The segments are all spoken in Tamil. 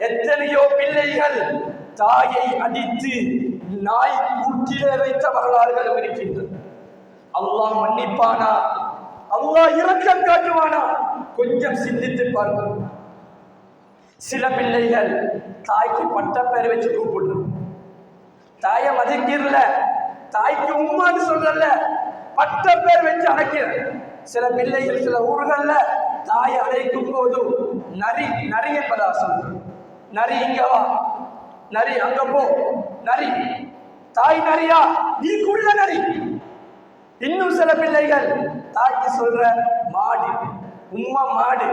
எத்தனையோ பிள்ளைகள் தாயை அடித்து நாய் கூட்டிலே வைத்த வரலாறுகளும் இருக்கின்றன. அல்லாஹ் மன்னிப்பானா? அல்லாஹ் இரக்கம் காட்டுவானா? கொஞ்சம் சிந்தித்து பார்ப்போம். சில பிள்ளைகள் தாய்க்கு பட்ட பேர் வச்சு கூப்பிடுறோம். தாயை மதிக்கிறல, தாய்க்கு உம்மான்னு சொல்றல, பட்ட பேர் வச்சு அழைக்கிற. சில பிள்ளைகள் சில ஊர்கள்ல தாயை அழைக்கும் போது நரி நரி என்பதா சொல்றோம். நரி இங்க வா, நரி அங்க போ, நரி தாய் நரியா, நீ குள்ள நரி. இன்னும் சில பிள்ளைகள் தாய்க்கு சொல்ற மாடு, உம்மா மாடு,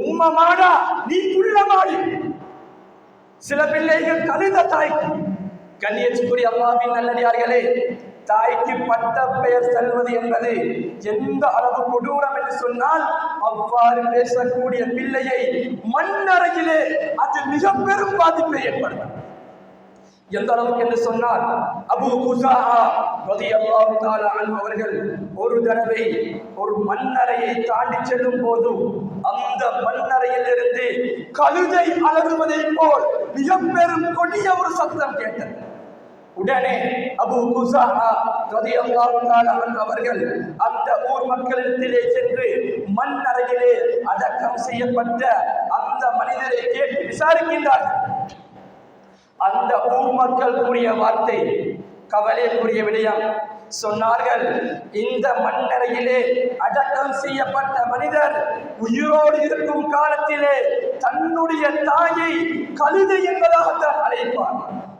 உம்மா மாடா, நீ குள்ள மாடு. சில பிள்ளைகள் கழுத தாய்க்கு. கண்ணியத்துக்குரிய அல்லாஹ்வின் நல்லடியார்களே, தாய்க்கு பட்ட பெயர் செல்வது என்பது எந்த அளவு கொடூரம் என்று சொன்னால், அவ்வாறு பேசக்கூடிய பிள்ளையை மண்ணறையிலே அது மிக பெரும் பாதிப்பை ஏற்படும். எந்த அளவுக்கு என்று சொன்னால், அபூ குஸாஆ ரலியல்லாஹு தஆலா அன்ஹு அவர்கள் ஒரு தடவை ஒரு மண்ணறையை தாண்டி செல்லும் போது அந்த மண்ணறையில் இருந்து கழுதை அலறுவதை போல் மிக பெரும் கொடிய ஒரு சத்தம் கேட்டது. உடனே அபூ குஸாஆ ரலியல்லாஹு தஆலா அன்ஹு அவர்கள் அந்த ஊர் மக்களிடத்திலே சென்று மண்ணறையிலே அடக்கம் செய்யப்பட்ட அந்த மனிதரை கேட்டு விசாரிக்கின்றார்கள். அந்த ஊர் மக்கள் கூறிய வார்த்தை கவலைக்குரிய விடயம். சொன்னார்கள், இந்த மண்ணறையிலே அடக்கம் செய்யப்பட்ட மனிதர் உயிரோடு இருக்கும் காலத்திலே தன்னுடைய தாயை கழுதை என்பதாகத்தான் அழைப்பார்.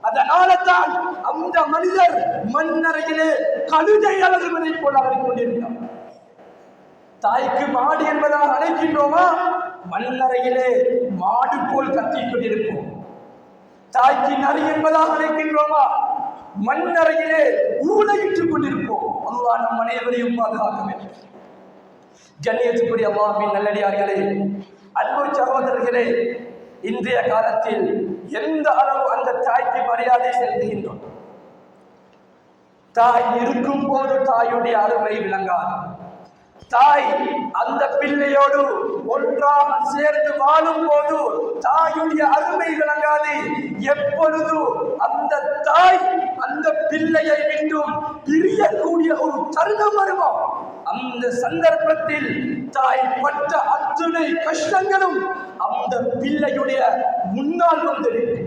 அதனால தான் அந்த மனிதர் மண்ணறையிலே கழுதை அலறுவதை போல் அவர் கொண்டிருந்தார். தாய்க்கு மாடு என்பதாக அழைக்கின்றோமா? மண்ணறையிலே மாடு போல் கத்திக் கொண்டிருப்போம். தாய்க்கு நரி என்பதாக அழைக்கின்றோமா? மண்ணறையிலே ஊழையிட்டுக் கொண்டிருப்போம். அல்லாஹ் நம் அனைவரையும் பாதுகாக்க வேண்டும். கண்ணியத்துக்குரிய அல்லாஹ்வின் நல்லடியார்களே, அன்பு சகோதரர்களே, இன்றைய காலத்தில் எந்த அளவு அந்த தாய்க்கு மரியாதை செலுத்துகின்றோம். தாய் இருக்கும் போது தாயுடைய அருமை விளங்காது. தாய் அந்த பிள்ளையோடு ஒன்றாக சேர்ந்து வாழும் போது தாயுடைய அருமை விளங்காது. எப்பொழுது அந்த தாய் அந்த பிள்ளையை விட்டும் பிரியக்கூடிய ஒரு தருணம் வருமோ, அந்த சந்தர்ப்பத்தில் தாய் பட்ட அத்துணை கஷ்டங்களும் அந்த பிள்ளையுடைய முன்னால் வந்திருக்கு.